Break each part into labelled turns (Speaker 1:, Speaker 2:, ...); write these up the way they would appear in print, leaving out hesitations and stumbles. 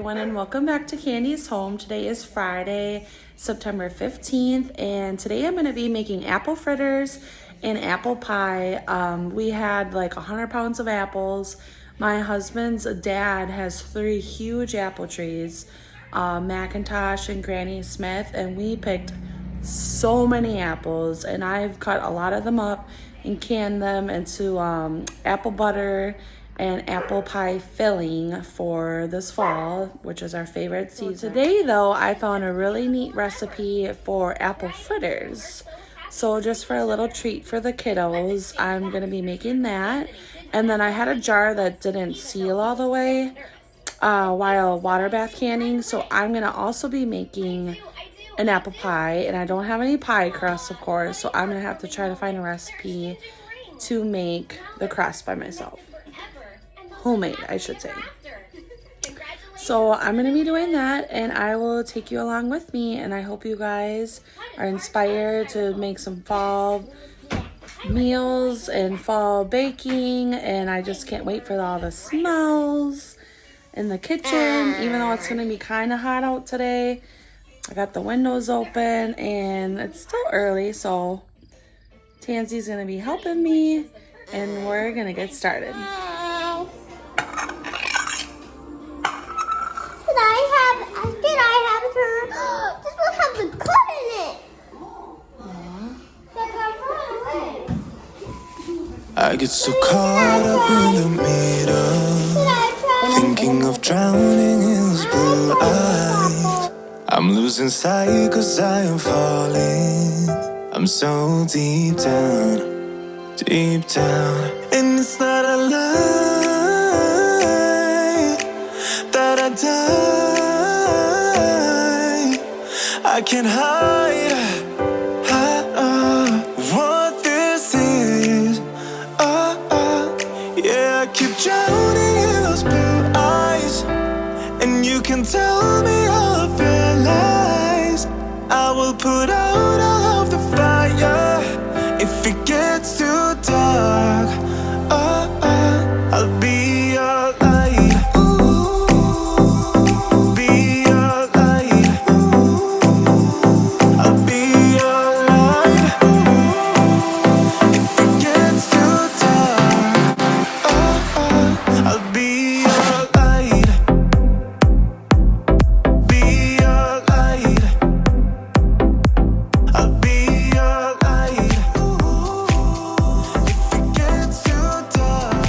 Speaker 1: everyone, and welcome back to Candy's Home. Today is Friday, September 15th, and today I'm going to be making apple fritters and apple pie. We had like 100 pounds of apples. My husband's dad has 3 huge apple trees, Macintosh and Granny Smith, and we picked so many apples, and I've cut a lot of them up and canned them into apple butter and apple pie filling for this fall, which is our favorite season. So today though, I found a really neat recipe for apple fritters. So just for a little treat for the kiddos, I'm gonna be making that. And then I had a jar that didn't seal all the way while water bath canning, so I'm gonna also be making an apple pie, and I don't have any pie crust, of course, so I'm gonna have to try to find a recipe to make the crust by myself. Homemade, I should say. So I'm gonna be doing that, and I will take you along with me, and I hope you guys are inspired to make some fall meals and fall baking, and I just can't wait for all the smells in the kitchen, even though it's gonna be kind of hot out today. I got the windows open and it's still early, so Tansy's gonna be helping me, and we're gonna get started.
Speaker 2: This will have the cut in it.
Speaker 3: I get so caught up in the middle, thinking of drowning in his blue eyes. I'm losing sight 'cause I am falling. I'm so deep down, and it's not a lie that I die. I can't hide what this is. Yeah, I keep drowning in those blue eyes, and you can tell me all of your lies. I will put out all of the fire if it gets too dark. I'll be your light. Be your light. I'll be your light. If it gets too dark, I'll be your light. Be your light. I'll be your light. If it gets too dark,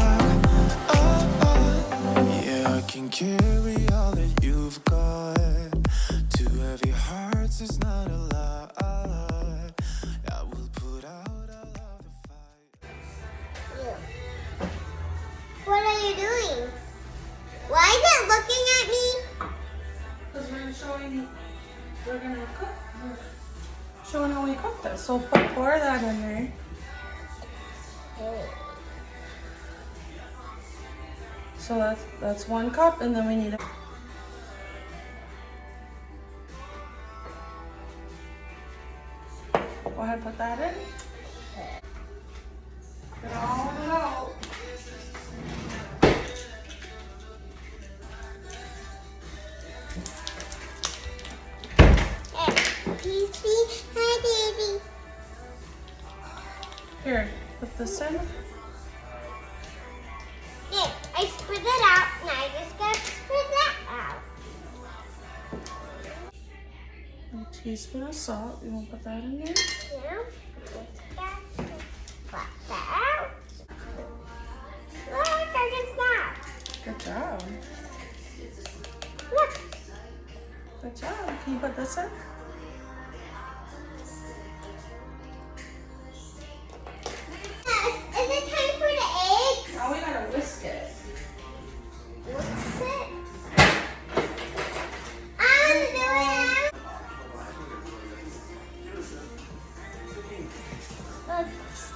Speaker 3: yeah, I can carry all that you've got. 2 heavy hearts is not a lot. I will put out all of the fire.
Speaker 2: What are you doing? Why is it looking at me?
Speaker 1: Because we're gonna cook. We're showing how we cook this. So pour that in there. So that's 1 cup, and then we need go ahead, put that in. Get all of it out.
Speaker 2: Peacey, hi, baby.
Speaker 1: Here, put this in.
Speaker 2: There, I spit it out, and I just gotta spit that out.
Speaker 1: A teaspoon of salt. You want to put that in there?
Speaker 2: Yeah, put that out. Look, I can snap.
Speaker 1: Good job.
Speaker 2: Look.
Speaker 1: Good job. Can you put this in?
Speaker 2: Is it time for the eggs?
Speaker 1: Now we gotta whisk it.
Speaker 2: What's it? I'm gonna do it. It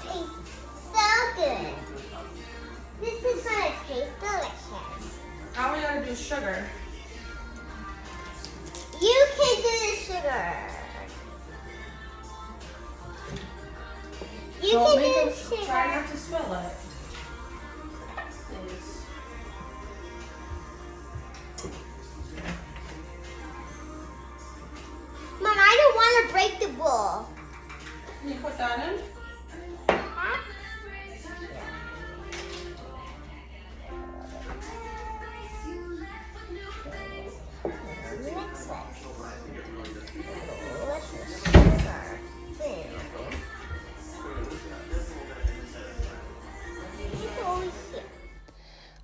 Speaker 2: tastes so good. This is gonna taste delicious.
Speaker 1: Now we gotta do sugar.
Speaker 2: You can do the sugar. You
Speaker 1: Don't
Speaker 2: can
Speaker 1: make
Speaker 2: do
Speaker 1: it,
Speaker 2: the sugar.
Speaker 1: try not to spill it. Please.
Speaker 2: like the bowl.
Speaker 1: Can you put that in?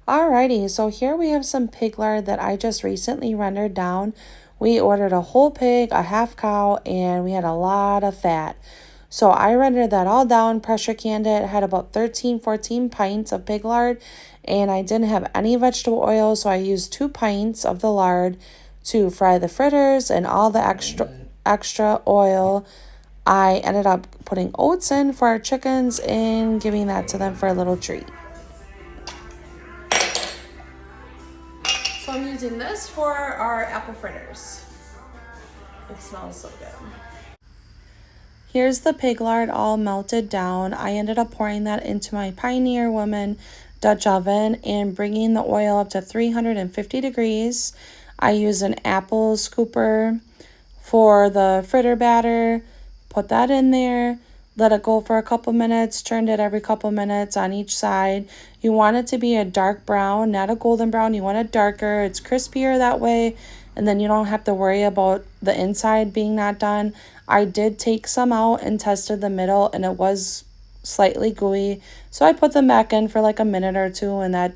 Speaker 1: Alrighty, so here we have some pig lard that I just recently rendered down. We ordered a whole pig, a half cow, and we had a lot of fat. So I rendered that all down, pressure canned it, had about 14 pints of pig lard, and I didn't have any vegetable oil, so I used 2 pints of the lard to fry the fritters, and all the extra oil I ended up putting oats in for our chickens and giving that to them for a little treat. So I'm using this for our apple fritters. It smells so good. Here's the pig lard all melted down. I ended up pouring that into my Pioneer Woman Dutch oven and bringing the oil up to 350 degrees. I use an apple scooper for the fritter batter. Put that in there. Let it go for a couple minutes. Turned it every couple minutes on each side. You want it to be a dark brown, not a golden brown. You want it darker. It's crispier that way. And then you don't have to worry about the inside being not done. I did take some out and tested the middle, and it was slightly gooey. So I put them back in for like a minute or two, and that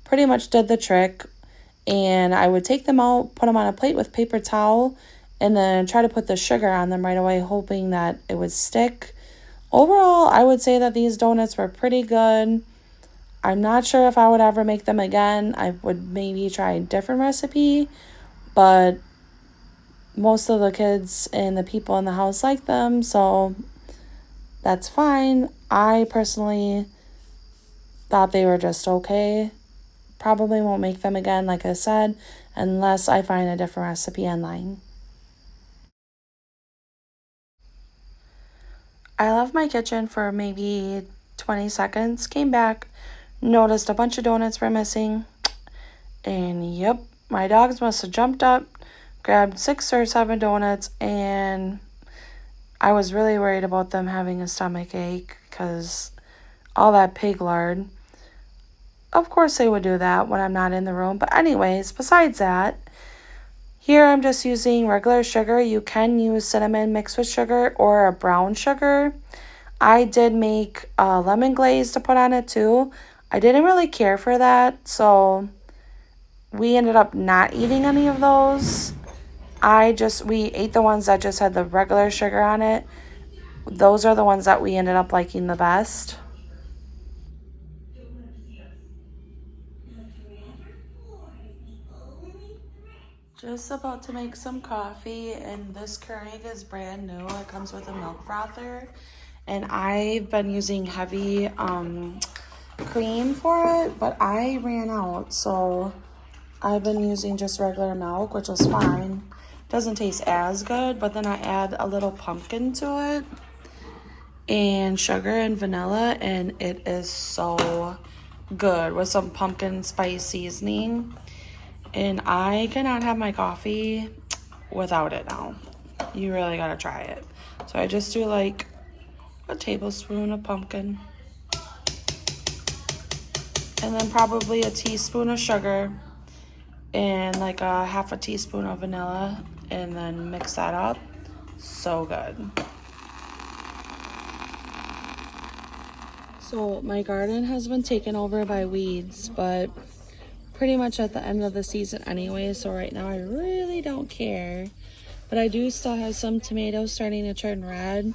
Speaker 1: pretty much did the trick. And I would take them out, put them on a plate with paper towel, and then try to put the sugar on them right away, hoping that it would stick. Overall, I would say that these donuts were pretty good. I'm not sure if I would ever make them again. I would maybe try a different recipe, but most of the kids and the people in the house like them, so that's fine. I personally thought they were just okay. Probably won't make them again, like I said, unless I find a different recipe online. I left my kitchen for maybe 20 seconds, came back, noticed a bunch of donuts were missing, and yep, my dogs must have jumped up, grabbed 6 or 7 donuts, and I was really worried about them having a stomach ache because all that pig lard. Of course they would do that when I'm not in the room, but anyways, besides that, here I'm just using regular sugar. You can use cinnamon mixed with sugar or a brown sugar. I did make lemon glaze to put on it too. I didn't really care for that, so we ended up not eating any of those. We ate the ones that just had the regular sugar on it. Those are the ones that we ended up liking the best. Just about to make some coffee, and this Keurig is brand new. It comes with a milk frother, and I've been using heavy cream for it, but I ran out, so I've been using just regular milk, which is fine. Doesn't taste as good, but then I add a little pumpkin to it and sugar and vanilla, and it is so good with some pumpkin spice seasoning. And I cannot have my coffee without it now. You really gotta try it. So I just do like a tablespoon of pumpkin. And then probably a teaspoon of sugar. And like a half a teaspoon of vanilla. And then mix that up. So good. So my garden has been taken over by weeds, but pretty much at the end of the season anyway, so right now I really don't care. But I do still have some tomatoes starting to turn red.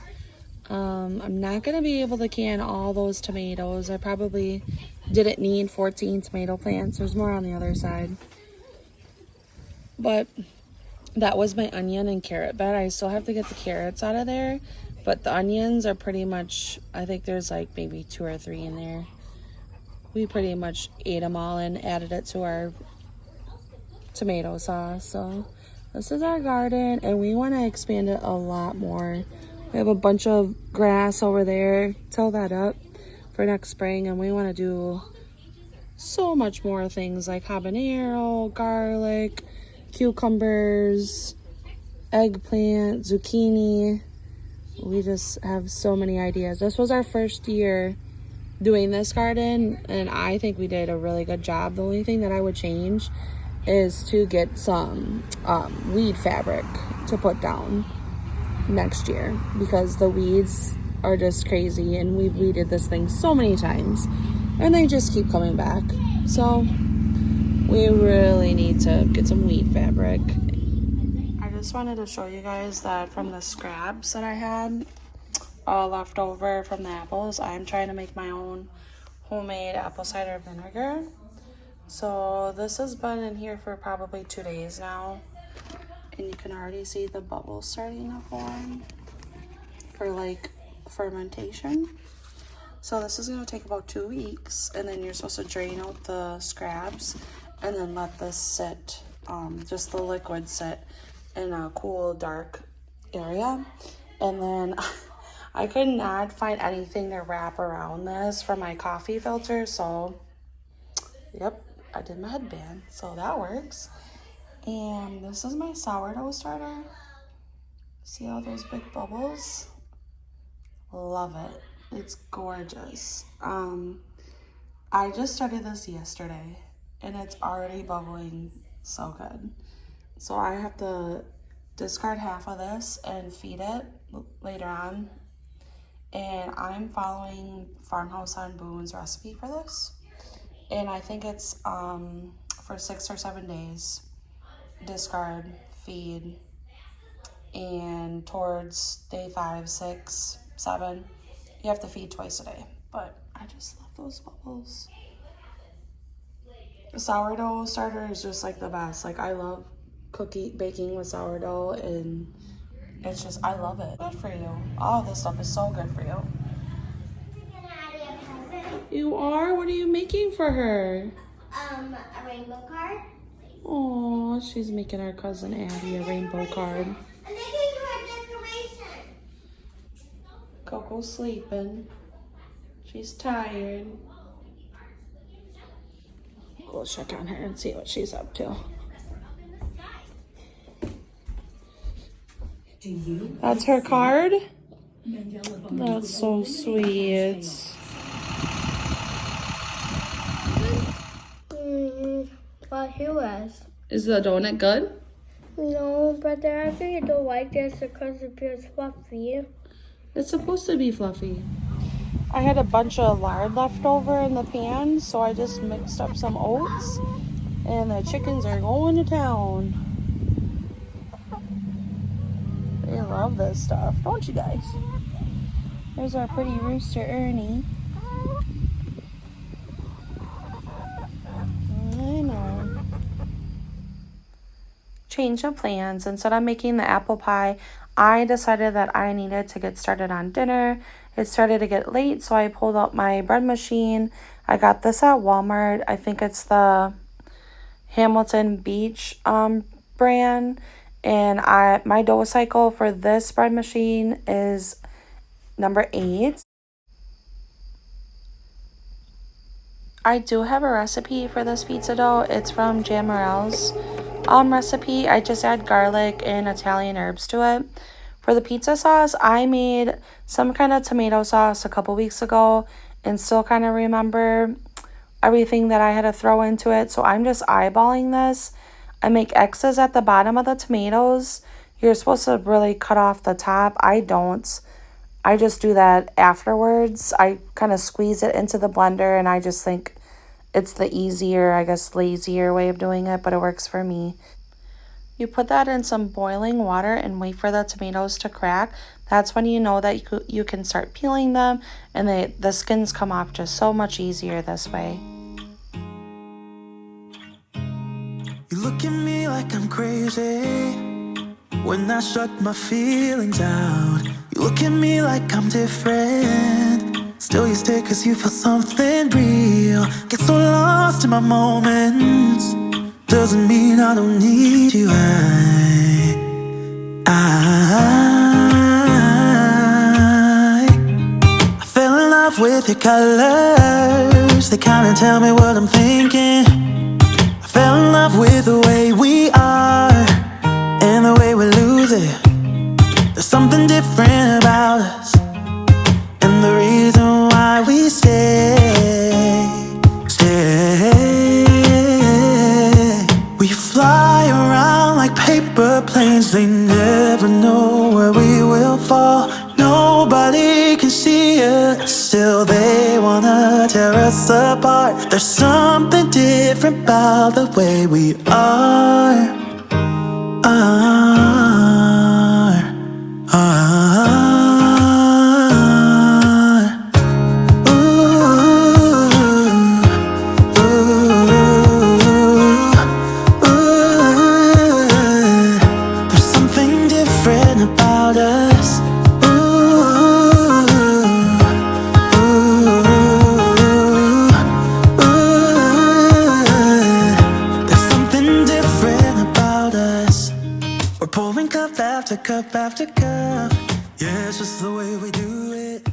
Speaker 1: I'm not going to be able to can all those tomatoes. I probably didn't need 14 tomato plants. There's more on the other side. But that was my onion and carrot bed. I still have to get the carrots out of there. But the onions are pretty much, I think there's like maybe 2 or 3 in there. We pretty much ate them all and added it to our tomato sauce. So this is our garden, and we want to expand it a lot more. We have a bunch of grass over there. Till that up for next spring, and we want to do so much more things like habanero, garlic, cucumbers, eggplant, zucchini. We just have so many ideas. This was our first year doing this garden, and I think we did a really good job. The only thing that I would change is to get some weed fabric to put down next year, because the weeds are just crazy, and we've weeded this thing so many times and they just keep coming back. So we really need to get some weed fabric. I just wanted to show you guys that from the scraps that I had left over from the apples, I'm trying to make my own homemade apple cider vinegar. So this has been in here for probably 2 days now, and you can already see the bubbles starting to form for like fermentation. So this is going to take about 2 weeks, and then you're supposed to drain out the scraps and then let this sit, just the liquid sit in a cool dark area. And then I could not find anything to wrap around this for my coffee filter, so yep, I did my headband, so that works. And this is my sourdough starter. See all those big bubbles? Love it. It's gorgeous. I just started this yesterday and it's already bubbling so good. So I have to discard half of this and feed it later on. And I'm following Farmhouse on Boone's recipe for this. And I think it's for 6 or 7 days. Discard, feed, and towards day 5, 6, 7, you have to feed twice a day. But I just love those bubbles. The sourdough starter is just like the best. Like, I love baking with sourdough, and it's just, I love it. Good for you. All this stuff is so good for you. You are? What are you making for her?
Speaker 2: A rainbow card.
Speaker 1: Oh, she's making our cousin Addie a rainbow card.
Speaker 2: I'm making her a decoration.
Speaker 1: Coco's sleeping. She's tired. We'll check on her and see what she's up to. That's her card? That's so sweet.
Speaker 2: But he was.
Speaker 1: Is the donut good?
Speaker 2: No, but I actually don't like this because it feels fluffy.
Speaker 1: It's supposed to be fluffy. I had a bunch of lard left over in the pan, so I just mixed up some oats, and the chickens are going to town. They love this stuff, don't you guys? There's our pretty rooster Ernie. I know. Change of plans. Instead of making the apple pie, I decided that I needed to get started on dinner. It started to get late, so I pulled out my bread machine. I got this at Walmart. I think it's the Hamilton Beach brand. And my dough cycle for this bread machine is number 8. I do have a recipe for this pizza dough. It's from Jamerrill's recipe. I just add garlic and Italian herbs to it. For the pizza sauce, I made some kind of tomato sauce a couple weeks ago and still kind of remember everything that I had to throw into it. So I'm just eyeballing this. I make X's at the bottom of the tomatoes. You're supposed to really cut off the top. I don't. I just do that afterwards. I kind of squeeze it into the blender, and I just think it's the easier, I guess, lazier way of doing it, but it works for me. You put that in some boiling water and wait for the tomatoes to crack. That's when you know that you can start peeling them, and the skins come off just so much easier this way.
Speaker 3: You look at me like I'm crazy when I shut my feelings out. You look at me like I'm different, still you stay cause you feel something real. Get so lost in my moments, doesn't mean I don't need you. I fell in love with your colors, they kinda tell me what I'm thinking. I fell in love with the way we are and the way we lose it. like paper planes, they never know where we will fall. Nobody can see us, still they wanna tear us apart. There's something different about the way we are. There's something different about us. There's something different about us. We're pouring cup after cup after cup. Yeah, it's just the way we do it.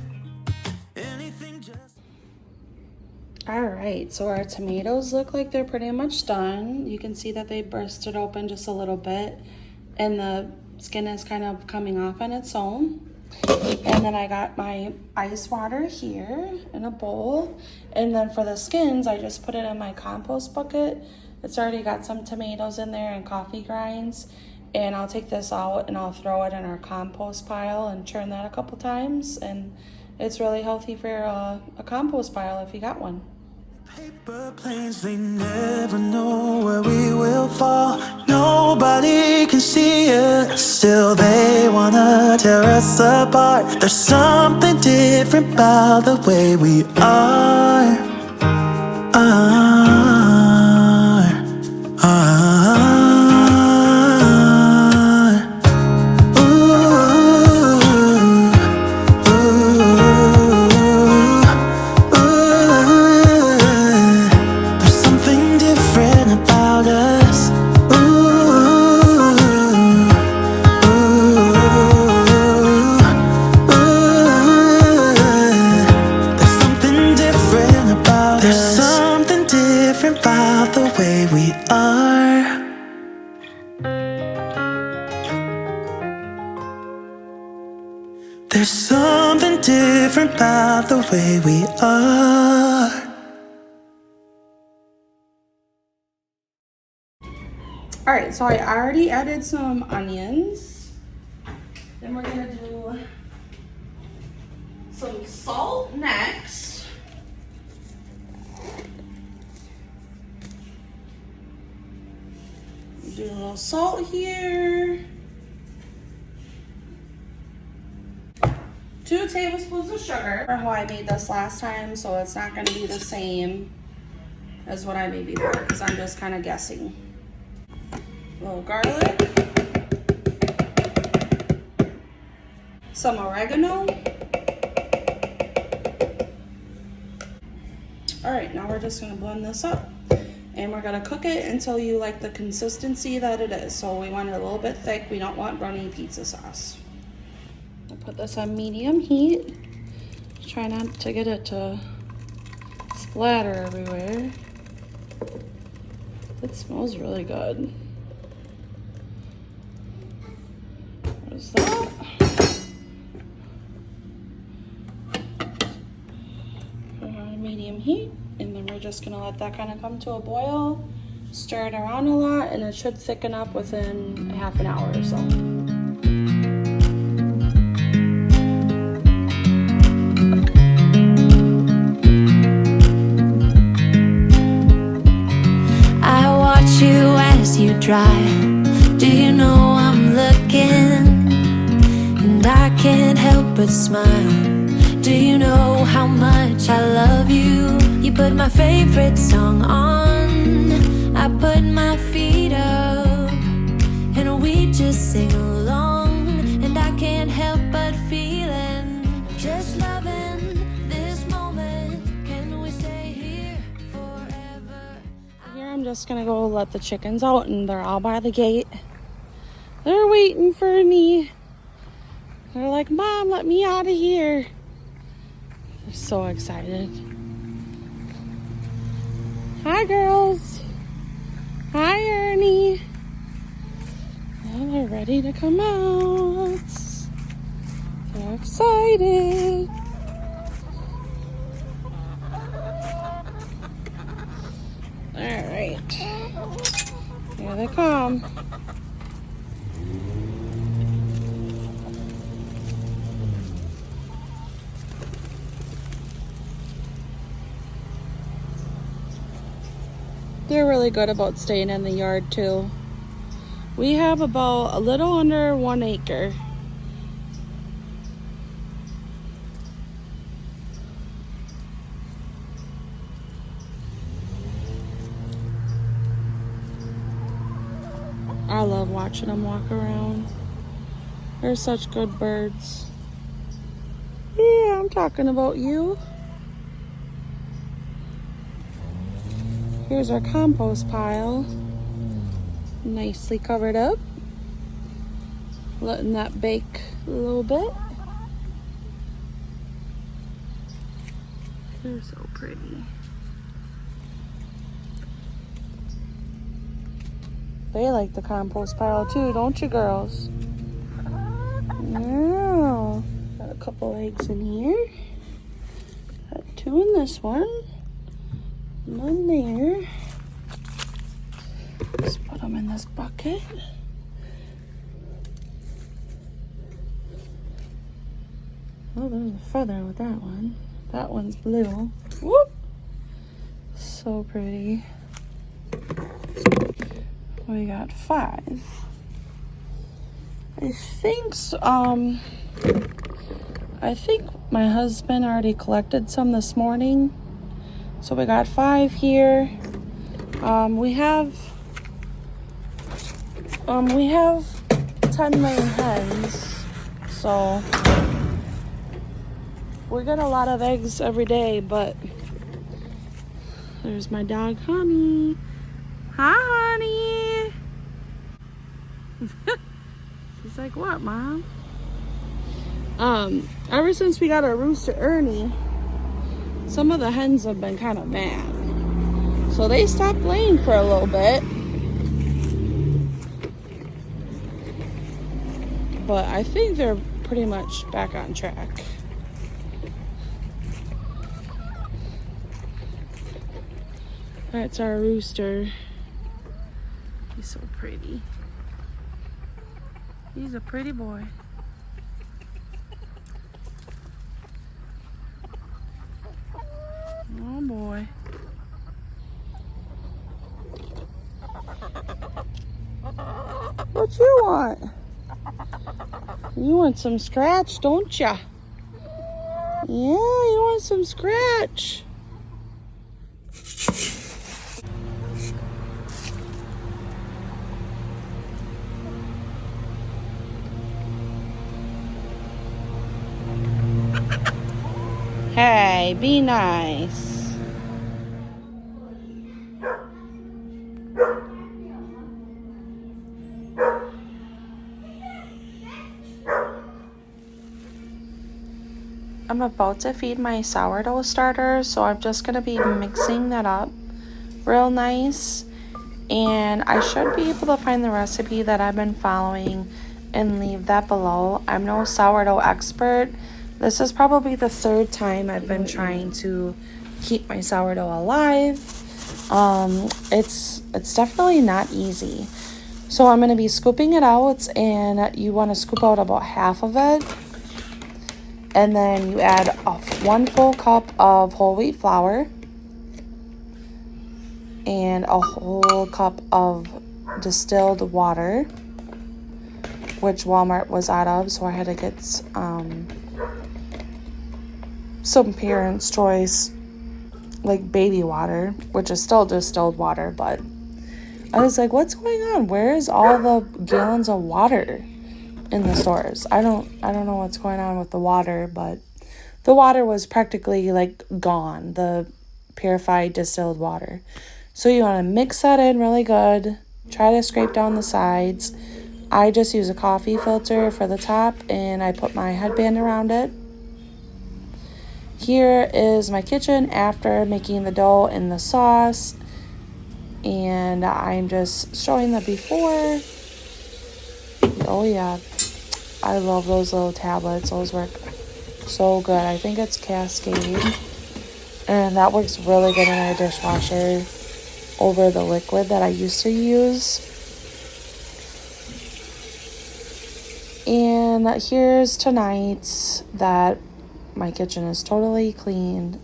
Speaker 3: Anything just...
Speaker 1: All right, so our tomatoes look like they're pretty much done. You can see that they bursted open just a little bit and the skin is kind of coming off on its own. And then I got my ice water here in a bowl. And then for the skins, I just put it in my compost bucket. It's already got some tomatoes in there and coffee grinds. And I'll take this out and I'll throw it in our compost pile and churn that a couple times. And it's really healthy for a compost pile if you got one.
Speaker 3: Paper planes, they never know where we will fall. Nobody can see us, still they wanna tear us apart. There's something different about the way we are. There's something different about the way we are.
Speaker 1: All right, so I already added some onions. Then we're gonna do some salt next. Do a little salt here. 2 tablespoons of sugar. For how I made this last time, so it's not gonna be the same as what I made before, because I'm just kind of guessing. A little garlic. Some oregano. All right, now we're just gonna blend this up. And we're gonna cook it until you like the consistency that it is. So we want it a little bit thick. We don't want runny pizza sauce. I'll put this on medium heat. Try not to get it to splatter everywhere. It smells really good. There's that. Put it on medium heat. And then we're just gonna let that kind of come to a boil, stir it around a lot, and it should thicken up within half an hour or so.
Speaker 4: I watch you as you drive. Do you know I'm looking? And I can't help but smile. Do you know how much I love you? You put my favorite song on. I put my feet up and we just sing along. And I can't help but feeling, just loving this moment. Can we stay here forever?
Speaker 1: Here I'm just gonna go let the chickens out, and they're all by the gate. They're waiting for me. They're like, Mom, let me out of here. They're so excited. Hi, girls. Hi, Ernie. Well, they're ready to come out. They're excited. All right. Here they come. really good about staying in the yard too. We have about a little under 1 acre. I love watching them walk around. They're such good birds. Yeah, I'm talking about you. Here's our compost pile. Nicely covered up. Letting that bake a little bit. They're so pretty. They like the compost pile too, don't you girls? Yeah. Got a couple eggs in here. Got 2 in this one. None there. Just put them in this bucket. Oh, there's a feather with that one. That one's blue. Whoop! So pretty. We got 5. I think my husband already collected some this morning. So we got 5 here. We have 10 laying hens. So we get a lot of eggs every day, but there's my dog Honey. Hi, Honey. She's like, what, Mom? Ever since we got our rooster Ernie, some of the hens have been kind of mad. So they stopped laying for a little bit. But I think they're pretty much back on track. That's our rooster. He's so pretty. He's a pretty boy. Oh boy. What you want? You want some scratch, don't ya? Yeah, you want some scratch. Hey, be nice. I'm about to feed my sourdough starter, so I'm just going to be mixing that up real nice. And I should be able to find the recipe that I've been following and leave that below. I'm no sourdough expert. This is probably the 3rd time I've been trying to keep my sourdough alive. It's definitely not easy. So I'm going to be scooping it out, and you want to scoop out about half of it. And then you add 1 full cup of whole wheat flour and a whole cup of distilled water, which Walmart was out of, so I had to get some Parents' Choice, like baby water, which is still distilled water, but I was like, what's going on? Where is all the gallons of water in the stores? I don't know what's going on with the water, but the water was practically like gone, the purified distilled water. So you want to mix that in really good. Try to scrape down the sides. I just use a coffee filter for the top, and I put my headband around it. Here is my kitchen after making the dough and the sauce, and I'm just showing the before. Oh yeah, I love those little tablets. Those work so good. I think it's Cascade, and that works really good in our dishwasher over the liquid that I used to use. And here's tonight that my kitchen is totally clean.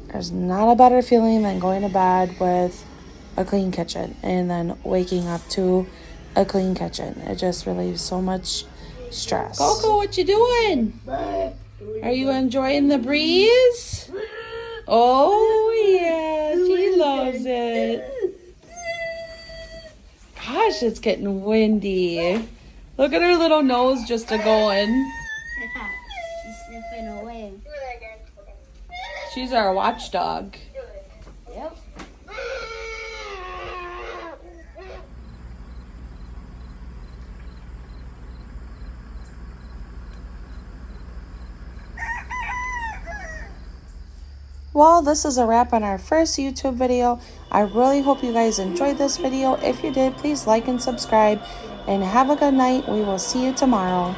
Speaker 1: There's not a better feeling than going to bed with a clean kitchen and then waking up to a clean kitchen. It just relieves so much stress. Coco, what you doing? Are you enjoying the breeze? Oh yeah, she loves it. Gosh, it's getting windy. Look at her little nose just a-going.
Speaker 2: She's sniffing away.
Speaker 1: She's our watchdog.
Speaker 2: Yep.
Speaker 1: Well, this is a wrap on our first YouTube video. I really hope you guys enjoyed this video. If you did, please like and subscribe. And have a good night. We will see you tomorrow.